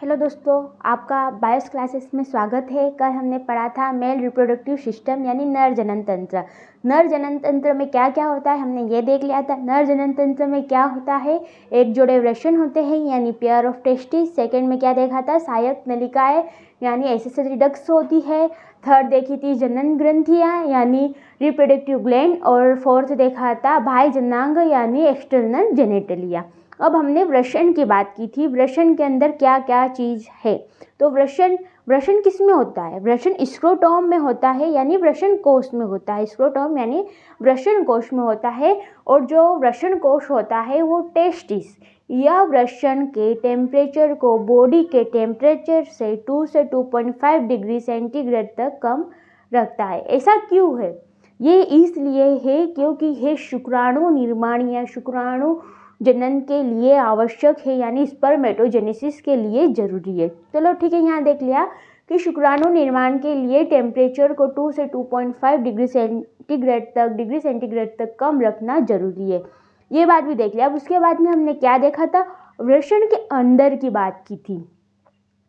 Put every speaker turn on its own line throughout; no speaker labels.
Hello दोस्तों, आपका BIOS classes में स्वागत है। कल हमने पढ़ा था मेल रिप्रोडक्टिव सिस्टम यानी नर जनन तंत्र। नर जनन तंत्र में क्या क्या होता है हमने ये देख लिया था। नर जनन तंत्र में क्या होता है, एक जोड़े वृषण होते हैं यानी पेयर ऑफ टेस्टिस। सेकंड में क्या देखा था, सहायक नलिकाएं यानी एक्सेसरी डक्ट्स होती है। थर्ड देखी थी जनन ग्रंथियाँ यानी रिप्रोडक्टिव ग्लैंड। और फोर्थ देखा था बाह्य जनांग यानी एक्सटर्नल जेनिटलिया। अब हमने वृषण की बात की थी, वृषण के अंदर क्या क्या चीज़ है। तो वृषण किस में होता है, वृषण स्क्रोटोम में होता है यानी वृषण कोश में होता है। स्क्रोटोम यानी वृषण कोश में होता है। और जो वृषण कोश होता है वो टेस्टिस या वृषण के टेम्परेचर को बॉडी के टेम्परेचर से 2 से 2.5 डिग्री सेंटीग्रेड तक कम रखता है। ऐसा क्यों है, ये इसलिए है क्योंकि ये शुक्राणु निर्माण या शुक्राणु जनन के लिए आवश्यक है यानी स्पर्मेटोजेनेसिस के लिए जरूरी है। चलो ठीक है, यहाँ देख लिया कि शुक्राणु निर्माण के लिए टेम्परेचर को 2 से 2.5 डिग्री सेंटीग्रेड तक कम रखना जरूरी है, ये बात भी देख लिया। अब उसके बाद में हमने क्या देखा था, वृषण के अंदर की बात की थी।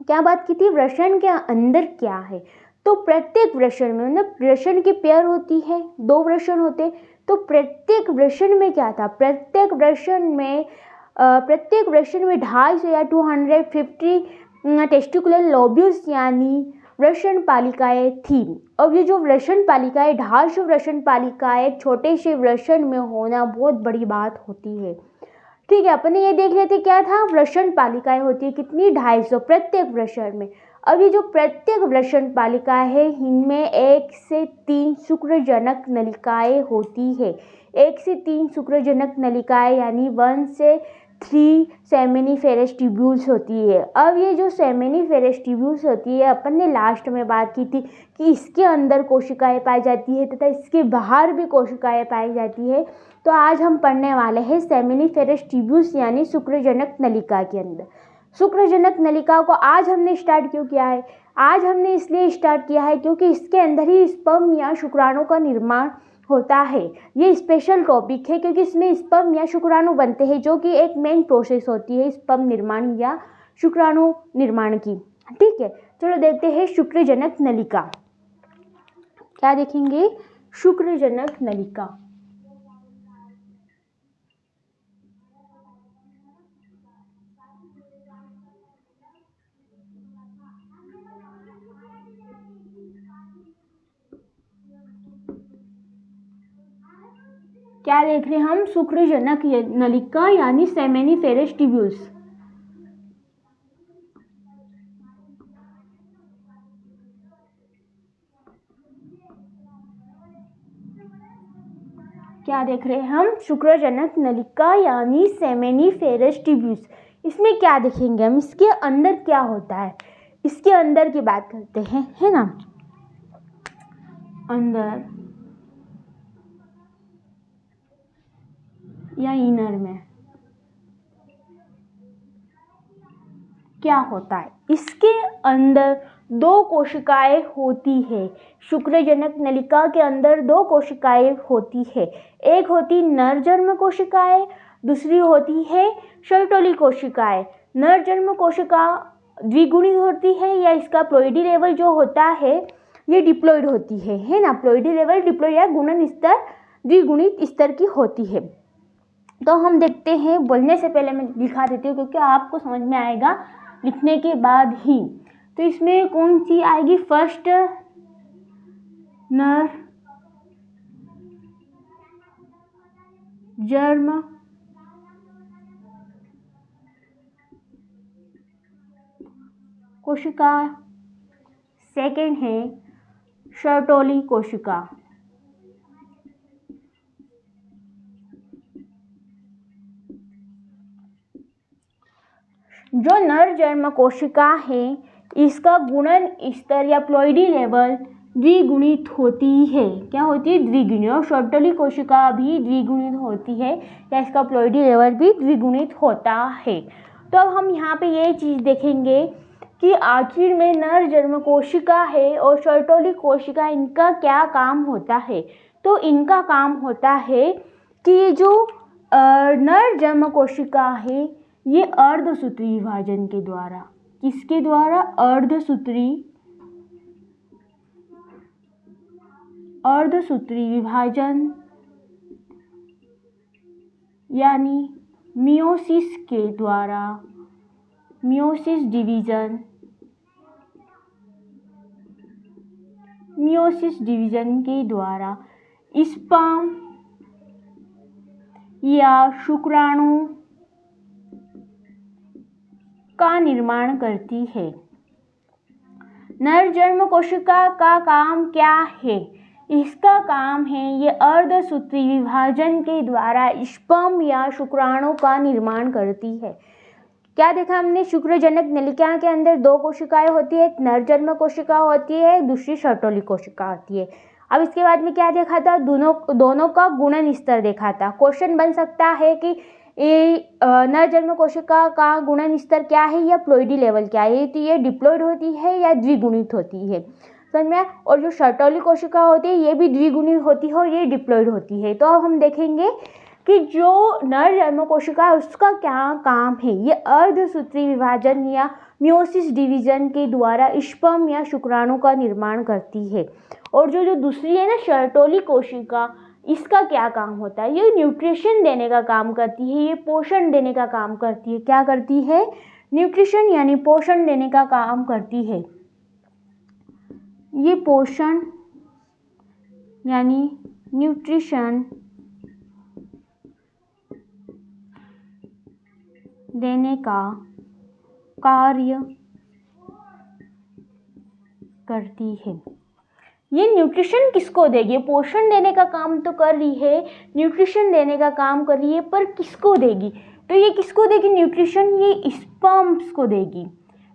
क्या बात की थी, वृषण के अंदर क्या है। तो प्रत्येक वृषण में मतलब वृषण की पेयर होती है, 2 वृषण होते। तो प्रत्येक वृषण में क्या था, प्रत्येक वृषण में 250 या 250 टेस्टिकुलर लोब्यूल्स यानी वृषण पालिकाएं थी। अब ये जो वृषण पालिकाएं 250 वृषण पालिकाएं एक छोटे से वृषण में होना बहुत बड़ी बात होती है। ठीक है, अपने ये देख लेते क्या था, वृषण पालिकाएं होती है कितनी, 250 प्रत्येक वृषण में। अब ये जो प्रत्येक वृषण पालिका है इनमें 1 से 3 शुक्रजनक नलिकाएं होती है। 1 से 3 शुक्रजनक नलिकाएं यानी 1 से 3 सेमिनिफेरस ट्यूब्यूल्स होती है। अब ये जो सेमिनिफेरस ट्यूब्यूल्स होती है, अपन ने लास्ट में बात की थी कि इसके अंदर कोशिकाएं पाई जाती है तथा इसके बाहर भी कोशिकाएं पाई जाती है। तो आज हम पढ़ने वाले हैं सेमिनिफेरस ट्यूब्यूल्स यानी शुक्रजनक नलिका के अंदर। शुक्रजनक नलिका को आज हमने स्टार्ट क्यों किया है, आज हमने इसलिए स्टार्ट किया है क्योंकि इसके अंदर ही स्पर्म या शुक्राणु का निर्माण होता है। ये स्पेशल टॉपिक है क्योंकि इसमें स्पर्म या शुक्राणु बनते हैं, जो कि एक मेन प्रोसेस होती है स्पर्म निर्माण या शुक्राणु निर्माण की। ठीक है, चलो देखते हैं शुक्रजनक नलिका। क्या देखेंगे, शुक्रजनक नलिका। क्या देख रहे हैं हम, शुक्रजनक नलिका यानी सेमिनिफेरस ट्यूब्यूल्स। क्या देख रहे हैं हम, शुक्रजनक नलिका यानी सेमिनिफेरस ट्यूब्यूल्स। इसमें क्या देखेंगे हम, इसके अंदर क्या होता है, इसके अंदर की बात करते हैं, है ना। अंदर या इनर में क्या होता है, इसके अंदर 2 कोशिकाएं होती है। शुक्रजनक नलिका के अंदर 2 कोशिकाएं होती है। एक होती नरजन्म कोशिकाएं, दूसरी होती है शर्टोली कोशिकाएं। नरजन्म कोशिका द्विगुणित होती है या इसका प्लॉइडी लेवल जो होता है ये डिप्लॉइड होती है ना। प्लॉइडी लेवल डिप्लॉइड या गुणन स्तर द्विगुणित स्तर की होती है। तो हम देखते हैं, बोलने से पहले मैं दिखा देती हूँ क्योंकि आपको समझ में आएगा लिखने के बाद ही। तो इसमें कौन सी आएगी, फर्स्ट नर जन्म कोशिका, सेकेंड है शर्टोली कोशिका। जो नर जन्म कोशिका है इसका गुणन स्तर या प्लॉइडी लेवल द्विगुणित होती है। क्या होती है, द्विगुणित। और शर्टोली कोशिका भी द्विगुणित होती है या इसका प्लॉइडी लेवल भी द्विगुणित होता है। तो अब हम यहाँ पे ये चीज़ देखेंगे कि आखिर में नर जन्म कोशिका है और शर्टोली कोशिका, इनका क्या काम होता है। तो इनका काम होता है कि जो नर जन्म कोशिका है ये अर्धसूत्री विभाजन के द्वारा किसके द्वारा? अर्धसूत्री विभाजन यानी मियोसिस के द्वारा, मियोसिस डिवीजन के द्वारा स्पर्म या शुक्राणु का निर्माण करती है। नरजन्म कोशिका का काम क्या है? इसका काम है ये अर्धसूत्री विभाजन के द्वारा स्पर्म या शुक्राणु का निर्माण करती है। क्या देखा हमने? शुक्रजनक नलिका के अंदर दो कोशिकाएं होती है, एक नरजन्म कोशिका होती है, दूसरी सर्टोली कोशिका होती है। अब इसके बाद में क्या देखा था? दोनों का गुणन स्तर देखा था। क्वेश्चन बन सकता है कि नरजन्म कोशिका का गुणन स्तर क्या है या प्लॉइडी लेवल क्या है, तो ये डिप्लॉइड होती है या द्विगुणित होती है, समझ में? और जो सर्टोली कोशिका होती है ये भी द्विगुणित होती है और ये डिप्लॉइड होती है। तो अब हम देखेंगे कि जो नरजन्म कोशिका है उसका क्या काम है। ये अर्धसूत्री विभाजन या मियोसिस डिवीजन के द्वारा स्पर्म या शुक्राणु का निर्माण करती है। और जो दूसरी है ना सर्टोली कोशिका, इसका क्या काम होता है? ये न्यूट्रिशन देने का काम करती है, ये पोषण देने का काम करती है। क्या करती है? न्यूट्रिशन यानी पोषण देने का काम करती है। ये पोषण यानी न्यूट्रिशन देने का कार्य करती है। ये न्यूट्रिशन किसको देगी? पोषण देने का काम तो कर रही है, न्यूट्रिशन देने का काम कर रही है, पर किसको देगी? तो ये किसको देगी न्यूट्रिशन? ये स्पर्म्स को देगी,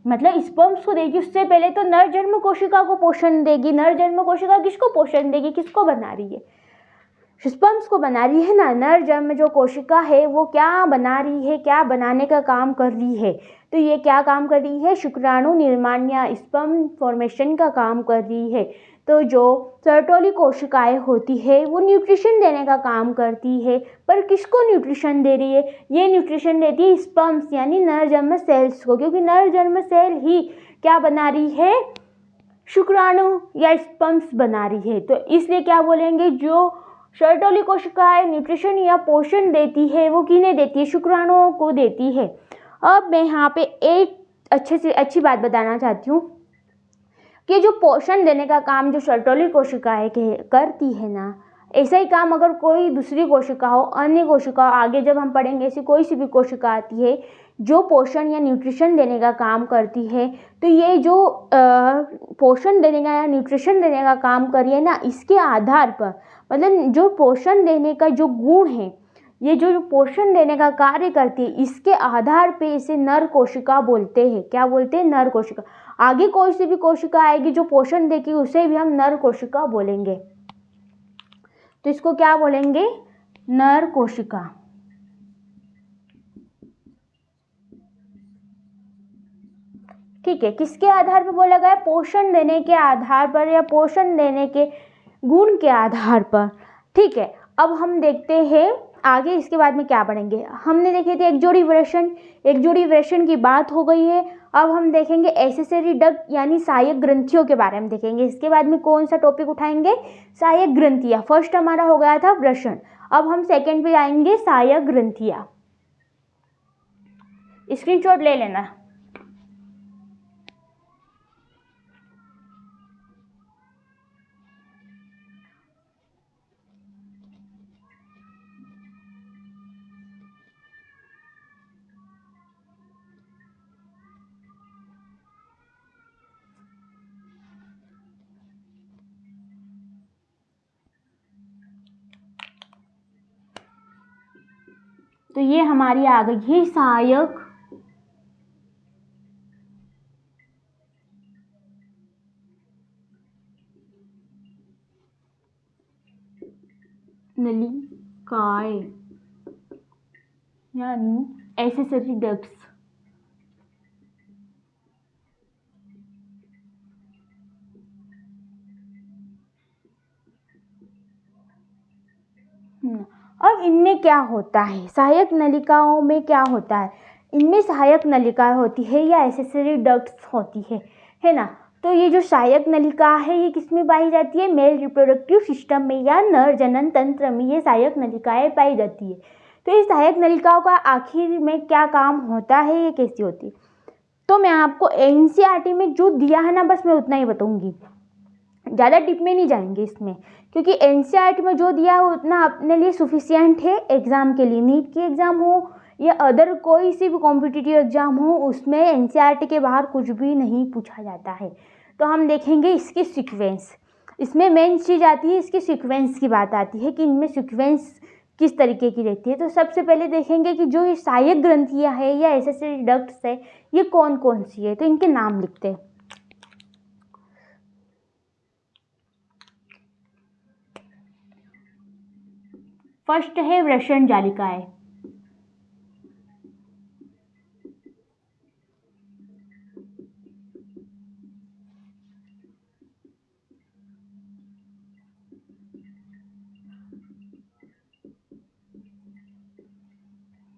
मतलब स्पर्म्स को देगी। उससे पहले तो नरजन्म कोशिका को पोषण देगी। नरजन्म कोशिका किसको पोषण देगी? किसको बना रही है? स्पर्म्स को बना रही है ना। नरजन्म जो कोशिका है वो क्या बना रही है? क्या बनाने का काम कर रही है? तो ये क्या काम कर रही है? शुक्राणु निर्माण या स्पर्म फॉर्मेशन का काम कर रही है। तो जो सर्टोली कोशिकाएं होती है वो न्यूट्रिशन देने का काम करती है, पर किसको न्यूट्रिशन दे रही है? ये न्यूट्रिशन देती है स्पर्म्स यानी नरजन्म सेल्स को, क्योंकि नरजन्म सेल ही क्या बना रही है? शुक्राणु या स्पर्म्स बना रही है। तो इसलिए क्या बोलेंगे? जो सर्टोली कोशिकाएं न्यूट्रिशन या पोषण देती है वो किन्हें देती है? शुक्राणुओं को देती है। अब मैं यहाँ पे एक अच्छी बात बताना चाहती हूँ कि जो पोषण देने का काम जो सर्टोली कोशिकाएं करती है ना, ऐसा ही काम अगर कोई दूसरी कोशिका हो, अन्य कोशिका हो, आगे जब हम पढ़ेंगे ऐसी कोई सी भी कोशिका आती है जो पोषण या न्यूट्रिशन देने का काम करती है, तो ये जो पोषण देने का या न्यूट्रिशन देने का काम कर रही है ना, इसके आधार पर, मतलब जो पोषण देने का जो गुण है, ये जो पोषण देने का कार्य करती है, इसके आधार पे इसे नर कोशिका बोलते हैं। क्या बोलते हैं? नर कोशिका। आगे कोई सी भी कोशिका आएगी जो पोषण देगी उसे भी हम नर कोशिका बोलेंगे। तो इसको क्या बोलेंगे? नर कोशिका। ठीक है, किसके आधार पर बोला गया? पोषण देने के आधार पर या पोषण देने के गुण के आधार पर। ठीक है, अब हम देखते हैं आगे इसके बाद में क्या पढ़ेंगे। हमने देखे थे एक जोड़ी वृषण की बात हो गई है। अब हम देखेंगे एक्सेसरी डक्ट यानी सहायक ग्रंथियों के बारे में देखेंगे। इसके बाद में कौन सा टॉपिक उठाएंगे? सहायक ग्रंथियां। फर्स्ट हमारा हो गया था वृषण, अब हम सेकंड पे आएंगे सहायक ग्रंथियां। स्क्रीनशॉट ले लेना। तो ये हमारी आ गई है सहायक नलिकाएं यानी एक्सेसरी डक्ट्स। अब इनमें क्या होता है? सहायक नलिकाओं में क्या होता है? इनमें सहायक नलिकाएं होती है या एक्सेसरी डक्ट्स होती है ना। तो ये जो सहायक नलिका है ये किस में पाई जाती है, मेल रिप्रोडक्टिव सिस्टम में या नर जनन तंत्र में ये सहायक नलिकाएं पाई जाती है। तो इस सहायक नलिकाओं का आखिर में क्या काम होता है, ये कैसी होती है, तो मैं आपको एनसीईआरटी में जो दिया है ना बस मैं उतना ही बताऊंगी, ज़्यादा डिप में नहीं जाएंगे इसमें, क्योंकि एनसीईआरटी में जो दिया है उतना अपने लिए सफिशिएंट है। एग्ज़ाम के लिए, नीट की एग्ज़ाम हो या अदर कोई सी भी कॉम्पिटिटिव एग्ज़ाम हो, उसमें एनसीईआरटी के बाहर कुछ भी नहीं पूछा जाता है। तो हम देखेंगे इसके सीक्वेंस, इसमें मेन चीज़ आती है इसकी सीक्वेंस की बात आती है कि इनमें सीक्वेंस किस तरीके की रहती है। तो सबसे पहले देखेंगे कि जो ये सहायक ग्रंथियाँ है या एक्सेसरी डक्ट्स है ये कौन कौन सी है, तो इनके नाम लिखते हैं। फर्स्ट है वृषण जालिकाएं,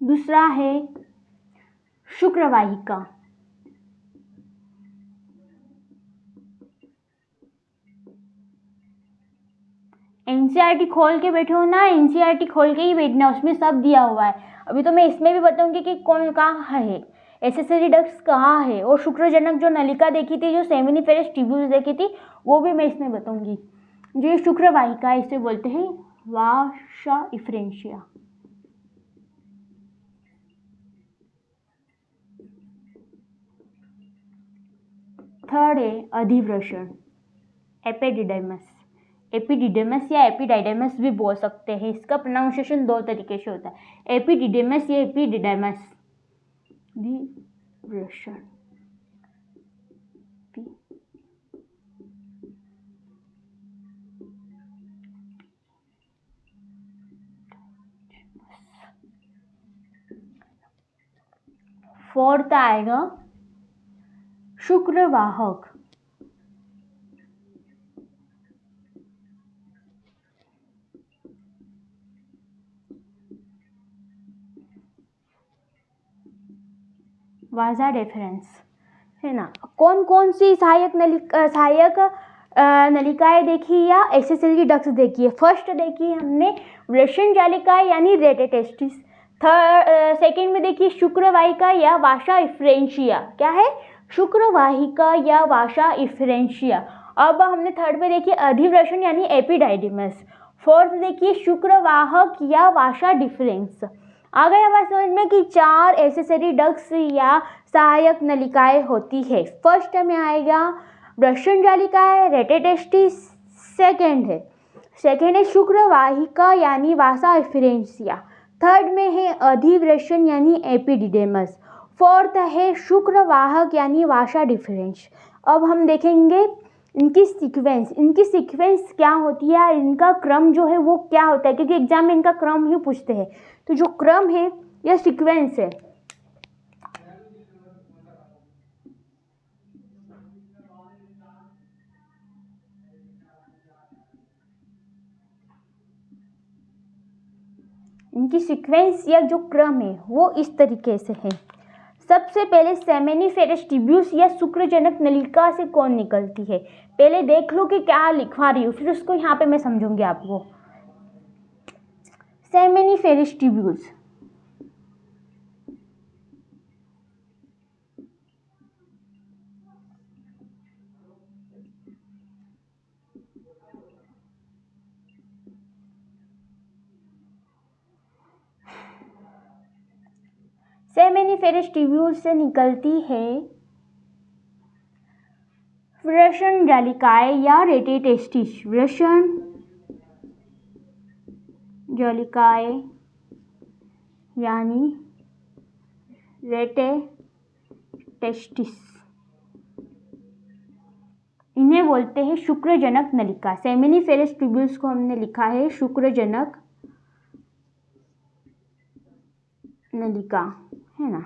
दूसरा है शुक्रवाहिका, एनसीईआरटी खोल के बैठे हो ना, एनसीईआरटी खोल के ही बैठना, उसमें सब दिया हुआ है। अभी तो मैं इसमें भी बताऊंगी कि कौन कहाँ है, एक्सेसरी डक्ट्स कहाँ है, और शुक्रजनक जो नलिका देखी थी, जो सेमिनिफेरस ट्यूब्यूल्स देखी थी, वो भी मैं इसमें बताऊंगी। जो शुक्रवाहिका इसे बोलते हैं वासा इफ्रेंशिया। थर्ड है अधिवृषण, एपिडिडैमस, एपिडिडेमस या एपिडाइडेमस भी बोल सकते हैं। इसका प्रोनाउंसिएशन दो तरीके से होता है, एपिडिडेमस या एपिडिडाइमस। अधिवृषण फोर्थ आएगा शुक्रवाहक, वाजा डेफरेंस, है ना। कौन कौन सी सहायक नलिकाएं देखी या एक्सेसरी डक्ट्स देखी है। फर्स्ट देखी हमने वृषण जालिकाएं यानी रेटेटेस्टिस। सेकंड में देखिए शुक्रवाहिका या वासा इफ्रेंशिया, क्या है, शुक्रवाहिका या वासा इफ्रेंशिया। अब हमने थर्ड में देखिए अधिवृषण यानी एपिडाइडिमस। फोर्थ देखिए शुक्रवाहक या वासा डिफरेंस। आ गया बात समझ में कि चार एक्सेसरी डक्ट्स या सहायक नलिकाएं होती है। फर्स्ट में आएगा वृषण जालिकाएं रेटेटेस्टिस, सेकेंड है शुक्रवाहिका यानी वासा इफ्रेंशिया, थर्ड में है अधिवृषण यानी एपिडिडेमस, फोर्थ है शुक्रवाहक यानी वासा डिफरेंस। अब हम देखेंगे इनकी सीक्वेंस क्या होती है, इनका क्रम जो है वो क्या होता है, क्योंकि एग्जाम में इनका क्रम ही पूछते हैं। तो जो क्रम है या सीक्वेंस है, इनकी सीक्वेंस या जो क्रम है वो इस तरीके से है। सबसे पहले सेमिनिफेरस ट्यूब्यूल्स या शुक्रजनक नलिका से कौन निकलती है, पहले देख लो कि क्या लिखवा रही हूँ, फिर उसको यहाँ पे मैं समझूंगी आपको। सेमिनिफेरस ट्यूब्यूल्स, सेमिनिफेरस ट्यूब्यूल्स से निकलती है वृषण जालिकाएं या रेटेटेस्टिस। वृषण जालिकाएं यानी रेटेटेस्टिस, इन्हें बोलते हैं शुक्रजनक नलिका। सेमिनिफेरस ट्यूब्यूल्स को हमने लिखा है शुक्रजनक नलिका, है ना।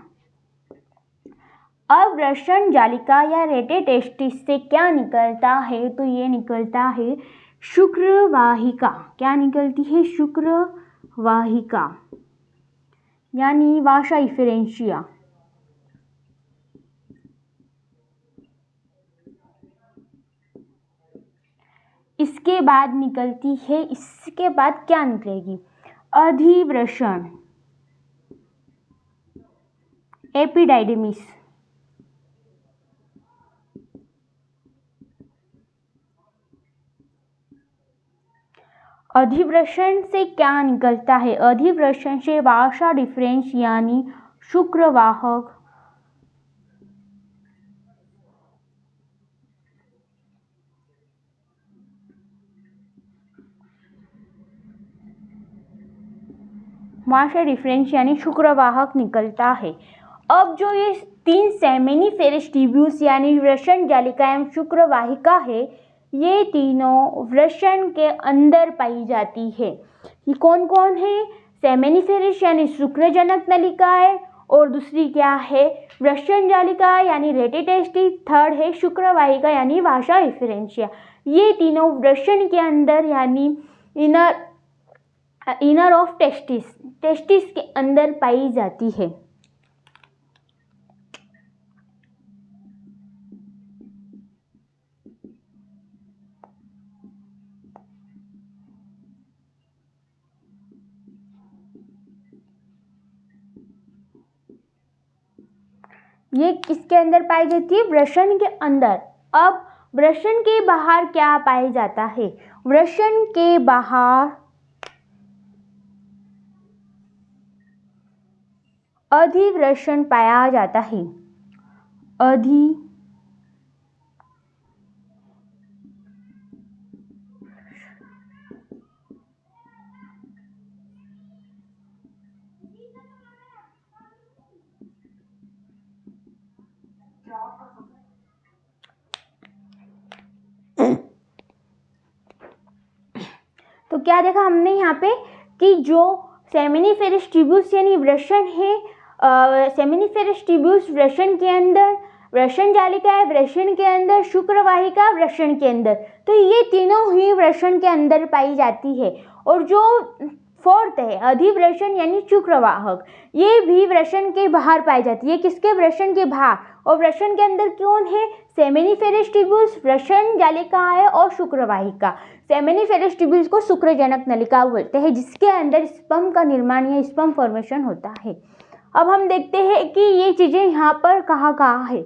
अब वृषण जालिका या रेटेटेस्टिस से क्या निकलता है, तो ये निकलता है शुक्रवाहिका। क्या निकलती है, शुक्रवाहिका यानी वासा इफ्रेंशिया। बाद निकलती है, इसके बाद क्या निकलेगी? अधिवृषण, एपिडाइडिमिस। अधिवृषण से क्या निकलता है? अधिवृषण से वासा डिफरेंस यानी शुक्रवाहक, वासा डिफरेंस यानी शुक्रवाहक निकलता है। अब जो ये 3 सेमिनिफेरस ट्यूब्यूल्स यानी वृषण जालिका एवं शुक्रवाहिका है, ये तीनों वृषण के अंदर पाई जाती है। ये कौन कौन है? सेमिनिफेरस यानी शुक्रजनक नलिकाएं, और दूसरी क्या है? वृषण जालिका यानी रेटिटेस्टिस, थर्ड है शुक्रवाहिका यानी वासा डिफरेंशिया। ये तीनों वृषण के अंदर यानी इनर ऑफ टेस्टिस के अंदर पाई जाती है। ये किसके अंदर पाई जाती है? वृषण के अंदर। अब वृषण के बाहर क्या पाया जाता है? वृषण के बाहर अधिवृषण पाया जाता है। तो क्या देखा हमने यहाँ पे कि जो सेमिनिफेरस ट्यूब्यूल्स यानी वृषण है, सेमिनिफेरस ट्यूब्यूल्स वृषण के अंदर, वृषण जालिका है वृषण के अंदर, शुक्रवाहिका वृषण के अंदर, तो ये तीनों ही वृषण के अंदर पाई जाती है। और जो फोर्थ है अधिवृषण यानी शुक्रवाहक, ये भी वृषण के बाहर पाई जाती है। किसके? वृषण के बाहर। और वृषण के अंदर कौन है? सेमिनिफेरस ट्यूब्यूल्स, वृषण जालिका है और शुक्रवाहिका। सेमिनिफेरस ट्यूब्यूल्स को शुक्रजनक नलिका बोलते हैं, जिसके अंदर स्पर्म का निर्माण या स्पर्म फॉर्मेशन होता है। अब हम देखते हैं कि ये चीज़ें यहाँ पर कहाँ कहाँ है।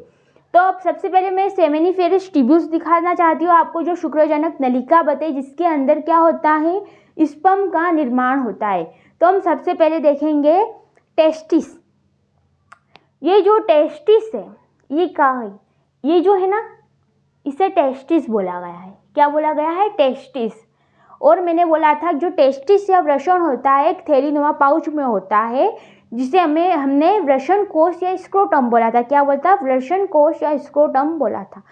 तो अब सबसे पहले मैं सेमिनिफेरस ट्यूब्यूल्स दिखाना चाहती हूँ आपको, जो शुक्रजनक नलिका बताई, जिसके अंदर क्या होता है? स्पर्म का निर्माण होता है। तो हम सबसे पहले देखेंगे टेस्टिस। ये जो टेस्टिस है, ये कहाँ है? ये जो है ना, इसे टेस्टिस बोला गया है। क्या बोला गया है? टेस्टिस। और मैंने बोला था जो टेस्टिस या वृषण होता है एक थैलीनुमा पाउच में होता है, जिसे हमने वृषण कोश या स्क्रोटम बोला था। क्या बोलता? वृषण कोश या स्क्रोटम बोला था।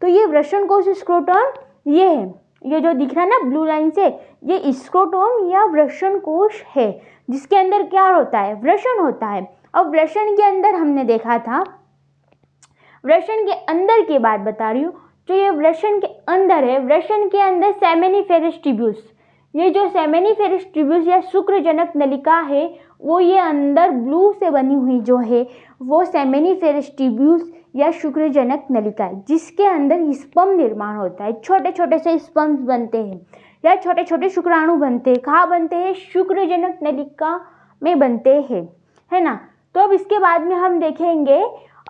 तो ये वृषण कोश स्क्रोटम ये है, ये जो दिख रहा है ना ब्लू लाइन से, ये स्क्रोटम या वृषण कोश है, जिसके अंदर क्या होता है? वृषण होता है। अब वृषण के अंदर हमने देखा था, वृषण के अंदर की बात बता रही हूँ, जो ये वृषण के अंदर है, वृषण के अंदर सेमिनिफेरस ट्यूब्यूल्स, ये जो सेमिनिफेरस ट्यूब्यूल्स या शुक्रजनक नलिका है, वो ये अंदर ब्लू से बनी हुई जो है वो सेमिनिफेरस ट्यूब्यूल्स या शुक्रजनक नलिका है, जिसके अंदर स्पर्म निर्माण होता है। छोटे छोटे से स्पर्म बनते हैं या छोटे छोटे शुक्राणु बनते हैं। कहाँ बनते हैं? शुक्रजनक नलिका में बनते हैं, है ना। तो अब इसके बाद में हम देखेंगे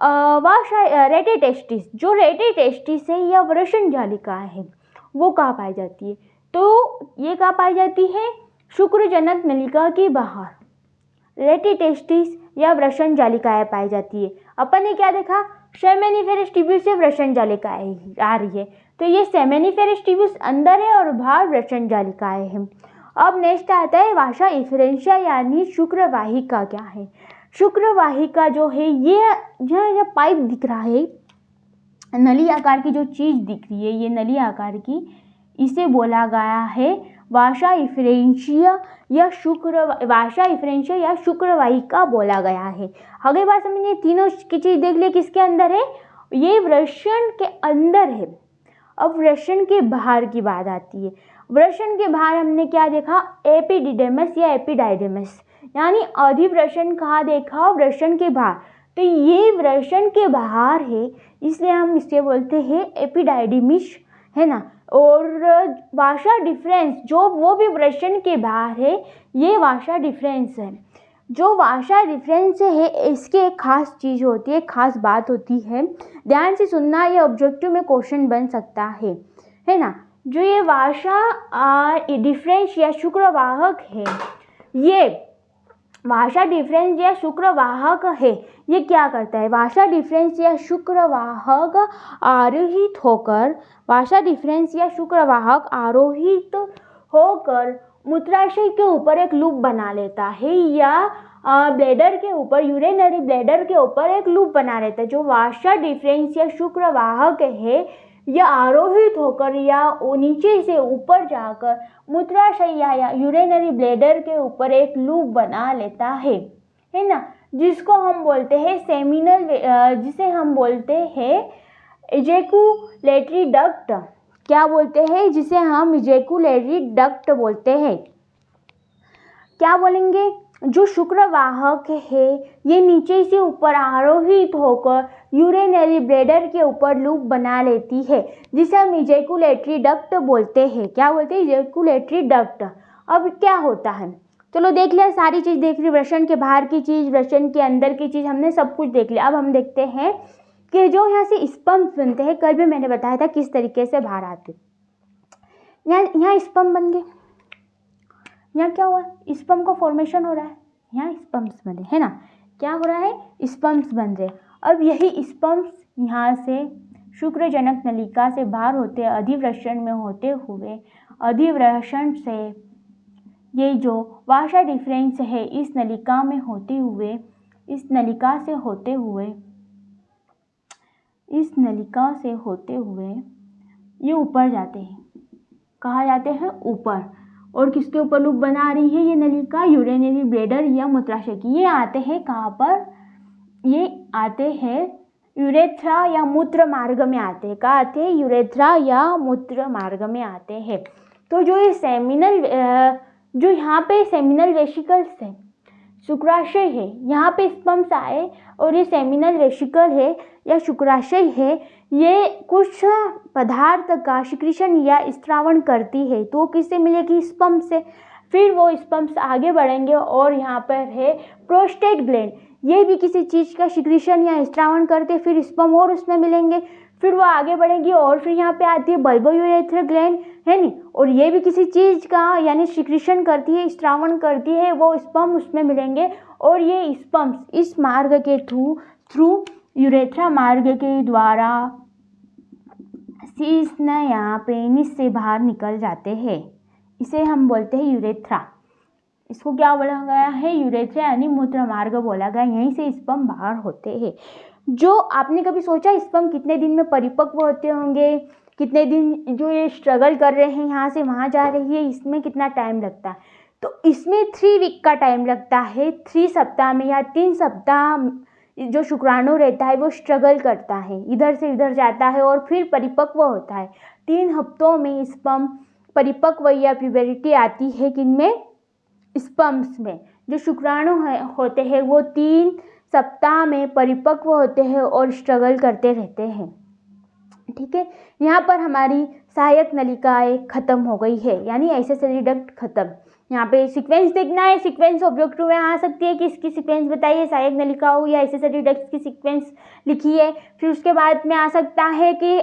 रेटिटेस्टिस। जो रेटिटेस्टिस है या वृषण जालिका है, वो कहाँ पाई जाती है? तो ये कहाँ पाई जाती है? शुक्रजनक नलिका के बाहर रेटिटेस्टिस या वृषण जालिकाएं पाई जाती है। अपन ने क्या देखा? सेमिनिफेरस ट्यूब्यूल्स से वृषण जालिकाएं आ रही है, तो ये सेमिनिफेरस ट्यूब्यूल्स अंदर है और बाहर वृषण जालिकाएं हैं। अब नेक्स्ट आता है वासा डिफरेंशिया यानी शुक्रवाहिका। क्या है? शुक्रवाहिका जो है, ये पाइप दिख रहा है, नली आकार की जो चीज़ दिख रही है, ये नली आकार की, इसे बोला गया है वासा डिफरेंशिया या शुक्रवाहिका बोला गया है। अगली बात समझिए, तीनों की चीज़ देख लिए किसके अंदर है? ये वृषण के अंदर है। अब वृषण के बाहर की बात आती है। वृषण के बाहर हमने क्या देखा? एपिडिडेमस या एपिडाइडेमस, यानी अधिवृषण कहाँ देखा? वृषण के बाहर। तो ये वृषण के बाहर है, इसलिए हम इसे बोलते हैं एपिडाइडिमिस, है ना। और भाषा डिफरेंस जो वो भी वृषण के बाहर है, ये भाषा डिफरेंस है। जो भाषा डिफरेंस है इसकी एक खास चीज़ होती है, खास बात होती है, ध्यान से सुनना, ये ऑब्जेक्टिव में क्वेश्चन बन सकता है ना। जो ये भाषा डिफरेंस या शुक्रवाहक है, ये भाषा डिफरेंस या शुक्रवाहक है, ये क्या करता है? भाषा डिफरेंस या शुक्रवाहक आरोहित होकर, भाषा डिफरेंस या शुक्रवाहक आरोहित होकर मूत्राशय के ऊपर एक लूप बना लेता है, या ब्लैडर के ऊपर, यूरिनरी ब्लैडर के ऊपर एक लूप बना लेता है। जो भाषा डिफरेंस या शुक्रवाहक है, यह आरोहित होकर या नीचे से ऊपर जाकर मूत्राशय या यूरिनरी ब्लैडर के ऊपर एक लूप बना लेता है ना, जिसको हम बोलते हैं सेमिनल, जिसे हम बोलते हैं इजैकुलेटरी डक्ट। क्या बोलते हैं? जिसे हम इजैकुलेटरी डक्ट बोलते हैं। क्या बोलेंगे? जो शुक्रवाहक है ये नीचे से ऊपर आरोहित होकर यूरिनरी ब्लैडर के ऊपर लूप बना लेती है, जिसे हम इजैकुलेटरी डक्ट बोलते हैं। क्या बोलते हैं? Ejaculatory duct. अब क्या होता है, चलो देख लिया, सारी चीज़ देख ली, वृषण के बाहर की चीज़, वृषण के अंदर की चीज़, हमने सब कुछ देख लिया। अब हम देखते हैं कि जो यहाँ से स्पम्स बनते हैं, कल भी मैंने बताया था किस तरीके से बाहर आते। यहाँ स्पम बन गए, यहाँ क्या हुआ? स्पम का फॉर्मेशन हो रहा है, यहाँ स्पम्स बने, है ना। क्या हो रहा है? स्पम्स बन रहे। अब यही स्पम्स यहाँ से शुक्रजनक नलिका से बाहर होते, अधिवृषण में होते हुए, अधिवृषण से ये जो भाषा डिफरेंस है इस नलिका में होते हुए, इस नलिका से होते हुए, इस नलिका से होते हुए ये ऊपर जाते हैं। कहाँ जाते हैं? ऊपर। और किसके ऊपर लूप बना रही है ये नलिका? यूरिनरी ब्लैडर या मूत्राशय की। ये आते हैं कहाँ पर? ये आते हैं यूरेथ्रा या मूत्र मार्ग में आते हैं। कहाँ आते हैं? यूरेथ्रा या मूत्र मार्ग में आते हैं। तो जो ये सेमिनल, जो यहाँ पे सेमिनल वेसिकल्स है, शुक्राशय है, यहाँ पे स्पम्स आए और ये सेमिनल वेसिकल है या शुक्राशय है, ये कुछ पदार्थ का सिक्रीशन या स्त्रावण करती है। तो किससे मिलेगी? स्पम्स से। फिर वो स्पम्स आगे बढ़ेंगे और यहाँ पर है प्रोस्टेट ग्लैंड, ये भी किसी चीज़ का सिक्रीशन या स्त्रावण करते, फिर स्पम और उसमें मिलेंगे, फिर वो आगे बढ़ेगी और फिर यहाँ पे आती है बल्बोयूरेथ्रल ग्लैंड, है नी, और ये भी किसी चीज़ का यानी सिक्रीशन करती है, स्त्रावण करती है, वो स्पम उसमें मिलेंगे। और ये स्पम्स इस मार्ग के थ्रू यूरेथ्रा मार्ग के द्वारा शीर्ष या पेनिस से बाहर निकल जाते हैं। इसे हम बोलते हैं यूरेथ्रा। इसको क्या बोला गया है? यूरेथ्रा यानी मूत्र मार्ग बोला गया। यहीं से स्पर्म बाहर होते हैं। जो आपने कभी सोचा स्पर्म कितने दिन में परिपक्व होते होंगे? कितने दिन जो ये स्ट्रगल कर रहे हैं यहाँ से वहाँ जा रही है, इसमें कितना टाइम लगता है? तो इसमें 3 वीक का टाइम लगता है। 3 सप्ताह में या 3 सप्ताह जो शुक्राणु रहता है वो स्ट्रगल करता है, इधर से इधर जाता है और फिर परिपक्व होता है। 3 हफ्तों में स्पर्म परिपक्व या प्यूबरिटी आती है। किनमें? स्पर्म्स में। जो शुक्राणु होते हैं वो 3 सप्ताह में परिपक्व होते हैं और स्ट्रगल करते रहते हैं। ठीक है, यहाँ पर हमारी सहायक नलिकाएं खत्म हो गई है, यानी एक्सेसरी डक्ट खत्म। यहाँ पे सीक्वेंस देखना है, सीक्वेंस ऑब्जेक्टिव में आ सकती है कि इसकी सीक्वेंस बताइए, सहायक नलिकाओं या एक्सेसरी डक्ट की सीक्वेंस लिखिए। फिर उसके बाद में आ सकता है कि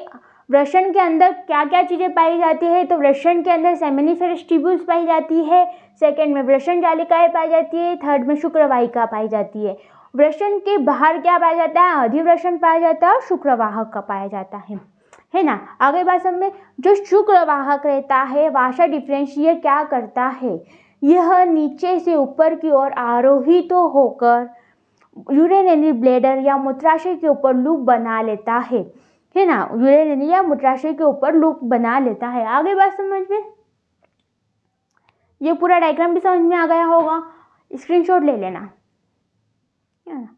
वृषण के अंदर क्या क्या चीज़ें पाई जाती है। तो वृषण के अंदर सेमिनिफेरस ट्यूब्यूल्स पाई जाती है, सेकंड में वृषण जालिकाएं पाई जाती है, थर्ड में शुक्रवाहिका पाई जाती है। वृषण के बाहर क्या पाया जाता है? अधिवृषण पाया जाता है और शुक्रवाहक का पाया जाता है ना। आगे बात समझ, जो शुक्रवाहक रहता है भाषा डिफरेंशिएट क्या करता है? यह नीचे से ऊपर की ओर आरोहित तो होकर यूरिनरी ब्लैडर या मूत्राशय के ऊपर लूप बना लेता है ना। यूरिनरी या मूत्राशय के ऊपर लूप बना लेता है। आगे बात समझ में, ये पूरा डायग्राम भी समझ में आ गया होगा, स्क्रीनशॉट ले लेना, है ना।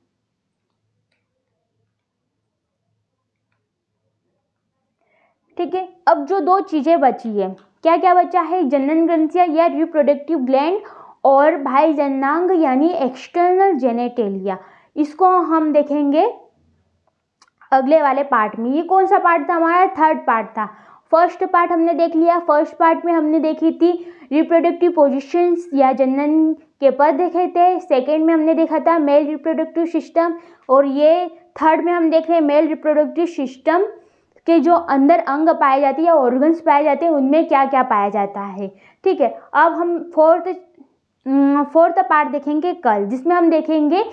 ठीक है, अब जो 2 चीजें बची है, क्या क्या बचा है? जनन ग्रंथियां या रिप्रोडक्टिव ग्लैंड और बाह्य जननांग यानी एक्सटर्नल जेनेटेलिया। इसको हम देखेंगे अगले वाले पार्ट में। ये कौन सा पार्ट था हमारा? 3rd पार्ट था। फर्स्ट पार्ट हमने देख लिया। फर्स्ट पार्ट में हमने देखी थी रिप्रोडक्टिव पोजीशंस या जनन के पद देखे थे। सेकेंड में हमने देखा था मेल रिप्रोडक्टिव सिस्टम, और ये थर्ड में हम देख रहे हैं मेल रिप्रोडक्टिव सिस्टम के जो अंदर अंग पाए जाते हैं या ऑर्गन्स पाए जाते हैं उनमें क्या क्या पाया जाता है। ठीक है, अब हम फोर्थ पार्ट देखेंगे कल, जिसमें हम देखेंगे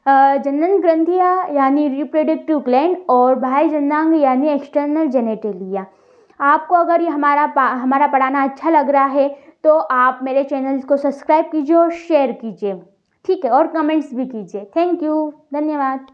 जनन ग्रंथियाँ यानी रिप्रोडक्टिव ग्लैंड और बाह्य जननांग यानी एक्सटर्नल जेनिटलिया। आपको अगर ये हमारा पढ़ाना अच्छा लग रहा है तो आप मेरे चैनल को सब्सक्राइब कीजिए और शेयर कीजिए। ठीक है, और कमेंट्स भी कीजिए। थैंक यू, धन्यवाद।